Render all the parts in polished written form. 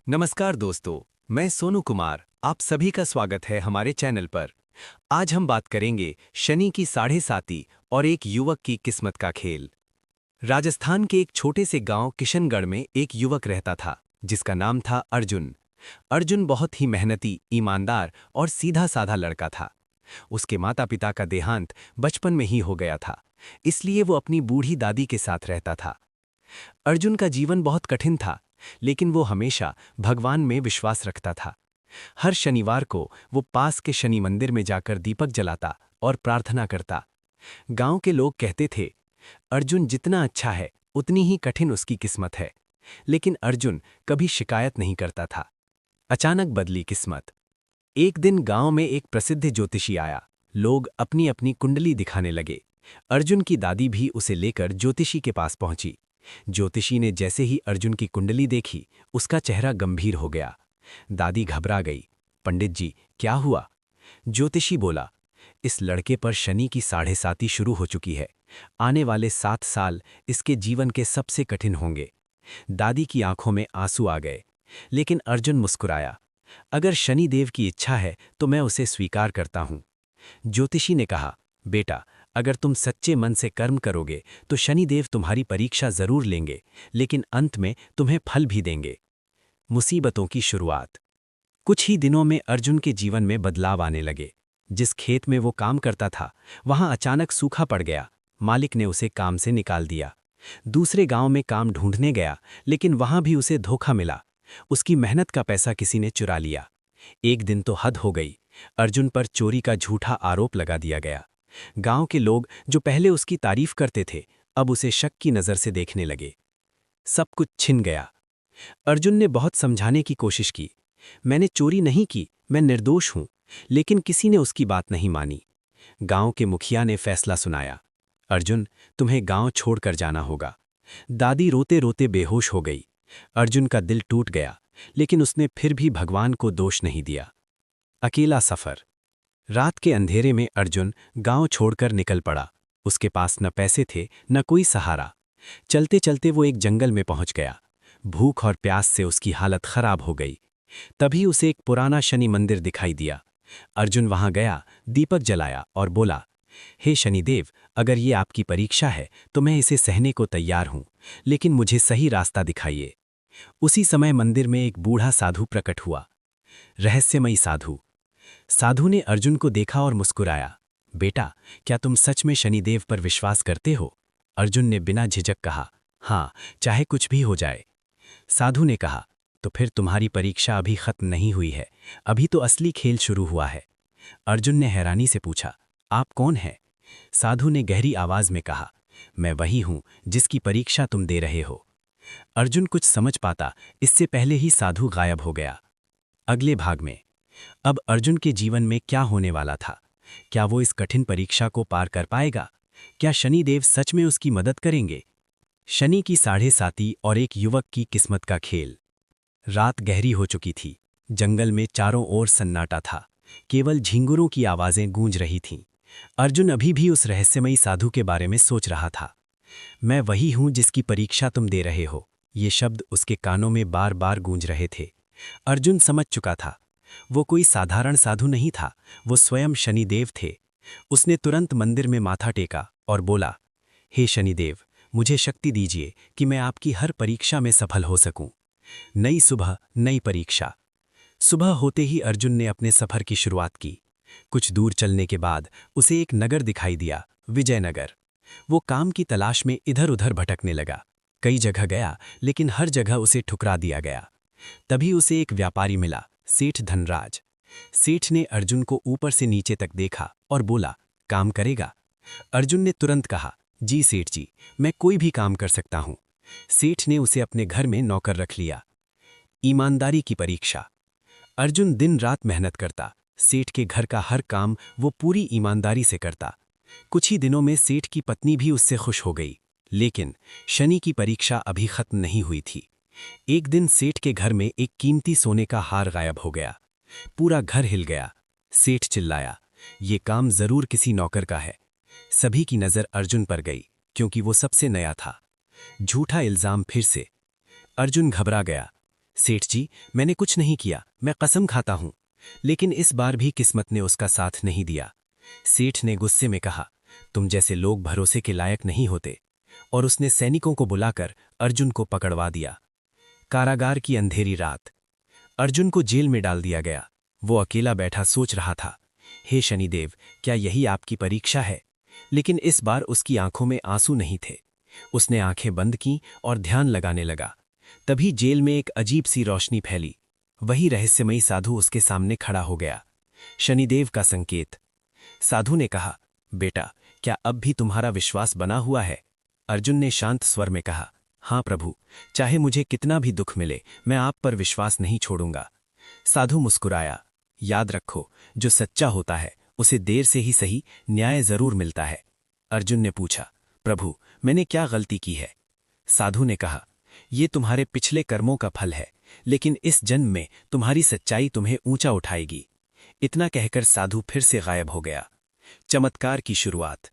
नमस्कार दोस्तों, मैं सोनू कुमार। आप सभी का स्वागत है हमारे चैनल पर। आज हम बात करेंगे शनि की साढ़े साती और एक युवक की किस्मत का खेल। राजस्थान के एक छोटे से गांव किशनगढ़ में एक युवक रहता था जिसका नाम था अर्जुन। अर्जुन बहुत ही मेहनती, ईमानदार और सीधा-साधा लड़का था। उसके माता-पिता का देहांत बचपन में ही हो गया था, इसलिए वो अपनी बूढ़ी दादी के साथ रहता था। अर्जुन का जीवन बहुत कठिन था, लेकिन वो हमेशा भगवान में विश्वास रखता था। हर शनिवार को वो पास के शनि मंदिर में जाकर दीपक जलाता और प्रार्थना करता। गांव के लोग कहते थे, अर्जुन जितना अच्छा है उतनी ही कठिन उसकी किस्मत है। लेकिन अर्जुन कभी शिकायत नहीं करता था। अचानक बदली किस्मत। एक दिन गांव में एक प्रसिद्ध ज्योतिषी आया। लोग अपनी अपनी कुंडली दिखाने लगे। अर्जुन की दादी भी उसे लेकर ज्योतिषी के पास पहुंची। ज्योतिषी ने जैसे ही अर्जुन की कुंडली देखी, उसका चेहरा गंभीर हो गया। दादी घबरा गई। पंडित जी, क्या हुआ? ज्योतिषी बोला, इस लड़के पर शनि की साढ़े साती शुरू हो चुकी है। आने वाले 7 साल इसके जीवन के सबसे कठिन होंगे। दादी की आंखों में आंसू आ गए, लेकिन अर्जुन मुस्कुराया। अगर शनिदेव की इच्छा है तो मैं उसे स्वीकार करता हूं। ज्योतिषी ने कहा, बेटा, अगर तुम सच्चे मन से कर्म करोगे तो शनिदेव तुम्हारी परीक्षा जरूर लेंगे, लेकिन अंत में तुम्हें फल भी देंगे। मुसीबतों की शुरुआत। कुछ ही दिनों में अर्जुन के जीवन में बदलाव आने लगे। जिस खेत में वो काम करता था, वहां अचानक सूखा पड़ गया। मालिक ने उसे काम से निकाल दिया। दूसरे गांव में काम ढूंढने गया, लेकिन वहां भी उसे धोखा मिला। उसकी मेहनत का पैसा किसी ने चुरा लिया। एक दिन तो हद हो गई। अर्जुन पर चोरी का झूठा आरोप लगा दिया गया। गांव के लोग जो पहले उसकी तारीफ करते थे, अब उसे शक की नजर से देखने लगे। सब कुछ छिन गया। अर्जुन ने बहुत समझाने की कोशिश की। मैंने चोरी नहीं की, मैं निर्दोष हूं। लेकिन किसी ने उसकी बात नहीं मानी। गांव के मुखिया ने फैसला सुनाया, अर्जुन, तुम्हें गांव छोड़कर जाना होगा। दादी रोते रोते बेहोश हो गई। अर्जुन का दिल टूट गया, लेकिन उसने फिर भी भगवान को दोष नहीं दिया। अकेला सफर। रात के अंधेरे में अर्जुन गांव छोड़कर निकल पड़ा। उसके पास न पैसे थे, न कोई सहारा। चलते चलते वो एक जंगल में पहुंच गया। भूख और प्यास से उसकी हालत खराब हो गई। तभी उसे एक पुराना शनि मंदिर दिखाई दिया। अर्जुन वहां गया, दीपक जलाया और बोला, हे शनिदेव, अगर ये आपकी परीक्षा है तो मैं इसे सहने को तैयार हूं, लेकिन मुझे सही रास्ता दिखाइए। उसी समय मंदिर में एक बूढ़ा साधु प्रकट हुआ। रहस्यमयी साधु। साधु ने अर्जुन को देखा और मुस्कुराया। बेटा, क्या तुम सच में शनिदेव पर विश्वास करते हो? अर्जुन ने बिना झिझक कहा, हाँ, चाहे कुछ भी हो जाए। साधु ने कहा, तो फिर तुम्हारी परीक्षा अभी खत्म नहीं हुई है, अभी तो असली खेल शुरू हुआ है। अर्जुन ने हैरानी से पूछा, आप कौन हैं? साधु ने गहरी आवाज में कहा, मैं वही हूं जिसकी परीक्षा तुम दे रहे हो। अर्जुन कुछ समझ पाता, इससे पहले ही साधु गायब हो गया। अगले भाग में अब अर्जुन के जीवन में क्या होने वाला था? क्या वो इस कठिन परीक्षा को पार कर पाएगा? क्या शनिदेव सच में उसकी मदद करेंगे? शनि की साढ़े साती और एक युवक की किस्मत का खेल। रात गहरी हो चुकी थी। जंगल में चारों ओर सन्नाटा था। केवल झिंगुरों की आवाजें गूंज रही थीं। अर्जुन अभी भी उस रहस्यमयी साधु के बारे में सोच रहा था। मैं वही हूं जिसकी परीक्षा तुम दे रहे हो। ये शब्द उसके कानों में बार बार गूंज रहे थे। अर्जुन समझ चुका था, वो कोई साधारण साधु नहीं था, वो स्वयं शनिदेव थे। उसने तुरंत मंदिर में माथा टेका और बोला, हे शनिदेव, मुझे शक्ति दीजिए कि मैं आपकी हर परीक्षा में सफल हो सकूं। नई सुबह, नई परीक्षा। सुबह होते ही अर्जुन ने अपने सफर की शुरुआत की। कुछ दूर चलने के बाद उसे एक नगर दिखाई दिया, विजयनगर। वो काम की तलाश में इधर उधर भटकने लगा। कई जगह गया, लेकिन हर जगह उसे ठुकरा दिया गया। तभी उसे एक व्यापारी मिला, सेठ धनराज। सेठ ने अर्जुन को ऊपर से नीचे तक देखा और बोला, काम करेगा? अर्जुन ने तुरंत कहा, जी सेठ जी, मैं कोई भी काम कर सकता हूं। सेठ ने उसे अपने घर में नौकर रख लिया। ईमानदारी की परीक्षा। अर्जुन दिन रात मेहनत करता। सेठ के घर का हर काम वो पूरी ईमानदारी से करता। कुछ ही दिनों में सेठ की पत्नी भी उससे खुश हो गई। लेकिन शनि की परीक्षा अभी खत्म नहीं हुई थी। एक दिन सेठ के घर में एक कीमती सोने का हार गायब हो गया। पूरा घर हिल गया। सेठ चिल्लाया, ये काम जरूर किसी नौकर का है। सभी की नजर अर्जुन पर गई, क्योंकि वो सबसे नया था। झूठा इल्जाम फिर से। अर्जुन घबरा गया। सेठ जी, मैंने कुछ नहीं किया, मैं कसम खाता हूं। लेकिन इस बार भी किस्मत ने उसका साथ नहीं दिया। सेठ ने गुस्से में कहा, तुम जैसे लोग भरोसे के लायक नहीं होते। और उसने सैनिकों को बुलाकर अर्जुन को पकड़वा दिया। कारागार की अंधेरी रात। अर्जुन को जेल में डाल दिया गया। वो अकेला बैठा सोच रहा था, हे शनिदेव, क्या यही आपकी परीक्षा है? लेकिन इस बार उसकी आंखों में आंसू नहीं थे। उसने आंखें बंद की और ध्यान लगाने लगा। तभी जेल में एक अजीब सी रोशनी फैली। वही रहस्यमयी साधु उसके सामने खड़ा हो गया। शनिदेव का संकेत। साधु ने कहा, बेटा, क्या अब भी तुम्हारा विश्वास बना हुआ है? अर्जुन ने शांत स्वर में कहा, हाँ प्रभु, चाहे मुझे कितना भी दुख मिले, मैं आप पर विश्वास नहीं छोड़ूंगा। साधु मुस्कुराया, याद रखो, जो सच्चा होता है उसे देर से ही सही न्याय जरूर मिलता है। अर्जुन ने पूछा, प्रभु, मैंने क्या गलती की है? साधु ने कहा, ये तुम्हारे पिछले कर्मों का फल है, लेकिन इस जन्म में तुम्हारी सच्चाई तुम्हें ऊंचा उठाएगी। इतना कहकर साधु फिर से गायब हो गया। चमत्कार की शुरुआत।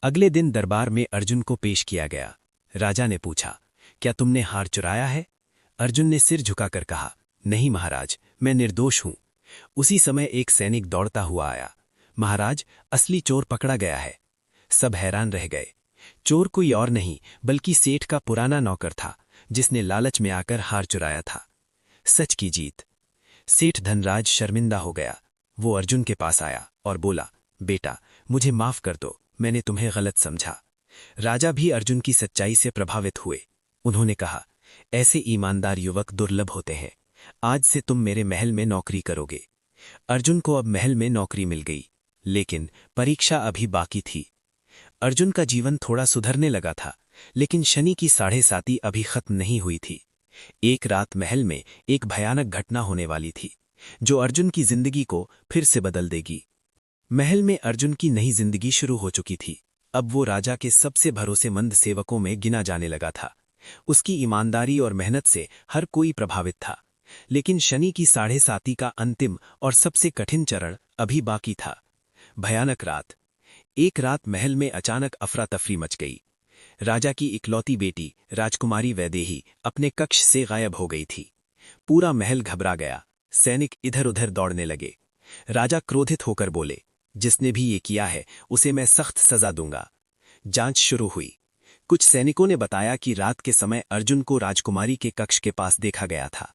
अगले दिन दरबार में अर्जुन को पेश किया गया। राजा ने पूछा, क्या तुमने हार चुराया है? अर्जुन ने सिर झुकाकर कहा, नहीं महाराज, मैं निर्दोष हूं। उसी समय एक सैनिक दौड़ता हुआ आया, महाराज, असली चोर पकड़ा गया है। सब हैरान रह गए। चोर कोई और नहीं बल्कि सेठ का पुराना नौकर था, जिसने लालच में आकर हार चुराया था। सच की जीत। सेठ धनराज शर्मिंदा हो गया। वो अर्जुन के पास आया और बोला, बेटा, मुझे माफ कर दो, मैंने तुम्हें गलत समझा। राजा भी अर्जुन की सच्चाई से प्रभावित हुए। उन्होंने कहा, ऐसे ईमानदार युवक दुर्लभ होते हैं। आज से तुम मेरे महल में नौकरी करोगे। अर्जुन को अब महल में नौकरी मिल गई, लेकिन परीक्षा अभी बाकी थी। अर्जुन का जीवन थोड़ा सुधरने लगा था, लेकिन शनि की 7.5 अभी खत्म नहीं हुई थी। एक रात महल में एक भयानक घटना होने वाली थी, जो अर्जुन की जिंदगी को फिर से बदल देगी। महल में अर्जुन की नई जिंदगी शुरू हो चुकी थी। अब वो राजा के सबसे भरोसेमंद सेवकों में गिना जाने लगा था। उसकी ईमानदारी और मेहनत से हर कोई प्रभावित था। लेकिन शनि की 7.5 का अंतिम और सबसे कठिन चरण अभी बाकी था। भयानक रात। एक रात महल में अचानक अफरा तफरी मच गई। राजा की इकलौती बेटी राजकुमारी वैदेही अपने कक्ष से गायब हो गई थी। पूरा महल घबरा गया। सैनिक इधर उधर दौड़ने लगे। राजा क्रोधित होकर बोले, जिसने भी ये किया है उसे मैं सख्त सजा दूंगा। जांच शुरू हुई। कुछ सैनिकों ने बताया कि रात के समय अर्जुन को राजकुमारी के कक्ष के पास देखा गया था।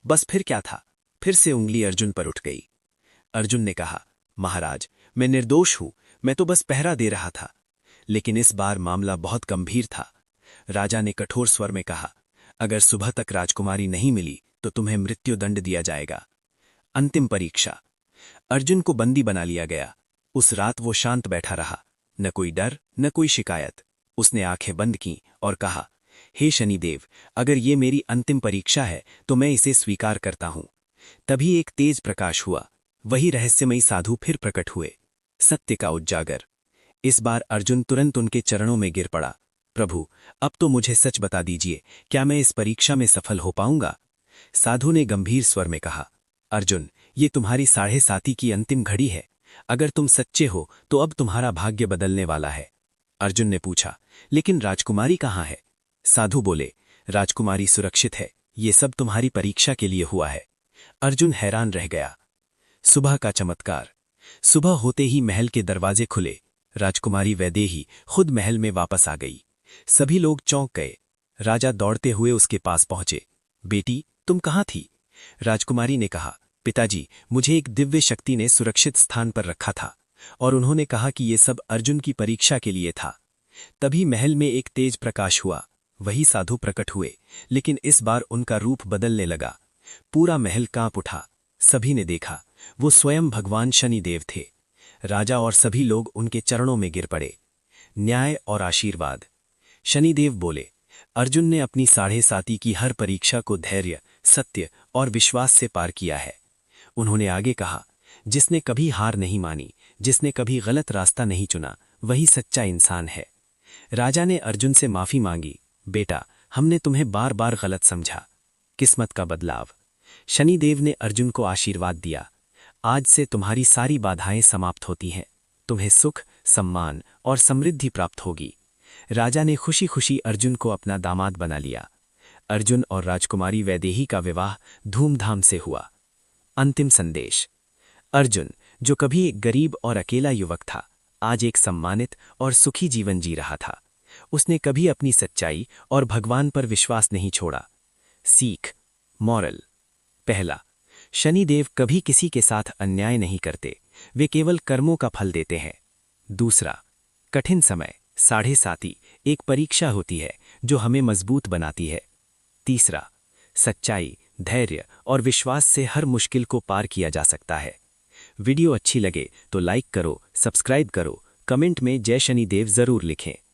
बस फिर क्या था? फिर से उंगली अर्जुन पर उठ गई। अर्जुन ने कहा, महाराज, मैं निर्दोष हूं, मैं तो बस पहरा दे रहा था। लेकिन इस बार मामला बहुत गंभीर था। राजा ने कठोर स्वर में कहा, अगर सुबह तक राजकुमारी नहीं मिली तो तुम्हें मृत्युदंड दिया जाएगा। अंतिम परीक्षा। अर्जुन को बंदी बना लिया गया। उस रात वो शांत बैठा रहा, न कोई डर न कोई शिकायत। उसने आंखें बंद की और कहा, हे शनिदेव, अगर ये मेरी अंतिम परीक्षा है तो मैं इसे स्वीकार करता हूं। तभी एक तेज प्रकाश हुआ। वही रहस्यमयी साधु फिर प्रकट हुए। सत्य का उजागर। इस बार अर्जुन तुरंत उनके चरणों में गिर पड़ा। प्रभु, अब तो मुझे सच बता दीजिए, क्या मैं इस परीक्षा में सफल हो पाऊंगा? साधु ने गंभीर स्वर में कहा, अर्जुन, ये तुम्हारी 7.5 की अंतिम घड़ी है। अगर तुम सच्चे हो तो अब तुम्हारा भाग्य बदलने वाला है। अर्जुन ने पूछा, लेकिन राजकुमारी कहाँ है? साधु बोले, राजकुमारी सुरक्षित है, ये सब तुम्हारी परीक्षा के लिए हुआ है। अर्जुन हैरान रह गया। सुबह का चमत्कार। सुबह होते ही महल के दरवाजे खुले। राजकुमारी वैदेही खुद महल में वापस आ गई। सभी लोग चौंक गए। राजा दौड़ते हुए उसके पास पहुंचे। बेटी, तुम कहाँ थी? राजकुमारी ने कहा, पिताजी, मुझे एक दिव्य शक्ति ने सुरक्षित स्थान पर रखा था और उन्होंने कहा कि ये सब अर्जुन की परीक्षा के लिए था। तभी महल में एक तेज प्रकाश हुआ। वही साधु प्रकट हुए, लेकिन इस बार उनका रूप बदलने लगा। पूरा महल कांप उठा। सभी ने देखा, वो स्वयं भगवान शनिदेव थे। राजा और सभी लोग उनके चरणों में गिर पड़े। न्याय और आशीर्वाद। शनिदेव बोले, अर्जुन ने अपनी 7.5 की हर परीक्षा को धैर्य, सत्य और विश्वास से पार किया है। उन्होंने आगे कहा, जिसने कभी हार नहीं मानी, जिसने कभी गलत रास्ता नहीं चुना, वही सच्चा इंसान है। राजा ने अर्जुन से माफी मांगी। बेटा, हमने तुम्हें बार बार गलत समझा। किस्मत का बदलाव। शनिदेव ने अर्जुन को आशीर्वाद दिया, आज से तुम्हारी सारी बाधाएं समाप्त होती हैं। तुम्हें सुख, सम्मान और समृद्धि प्राप्त होगी। राजा ने खुशी खुशी अर्जुन को अपना दामाद बना लिया। अर्जुन और राजकुमारी वैदेही का विवाह धूमधाम से हुआ। अंतिम संदेश। अर्जुन, जो कभी एक गरीब और अकेला युवक था, आज एक सम्मानित और सुखी जीवन जी रहा था। उसने कभी अपनी सच्चाई और भगवान पर विश्वास नहीं छोड़ा। सीख, मॉरल। पहला, शनिदेव कभी किसी के साथ अन्याय नहीं करते, वे केवल कर्मों का फल देते हैं। दूसरा, कठिन समय साढ़े साती एक परीक्षा होती है जो हमें मजबूत बनाती है। तीसरा, सच्चाई, धैर्य और विश्वास से हर मुश्किल को पार किया जा सकता है। वीडियो अच्छी लगे तो लाइक करो, सब्सक्राइब करो, कमेंट में जय शनिदेव जरूर लिखें।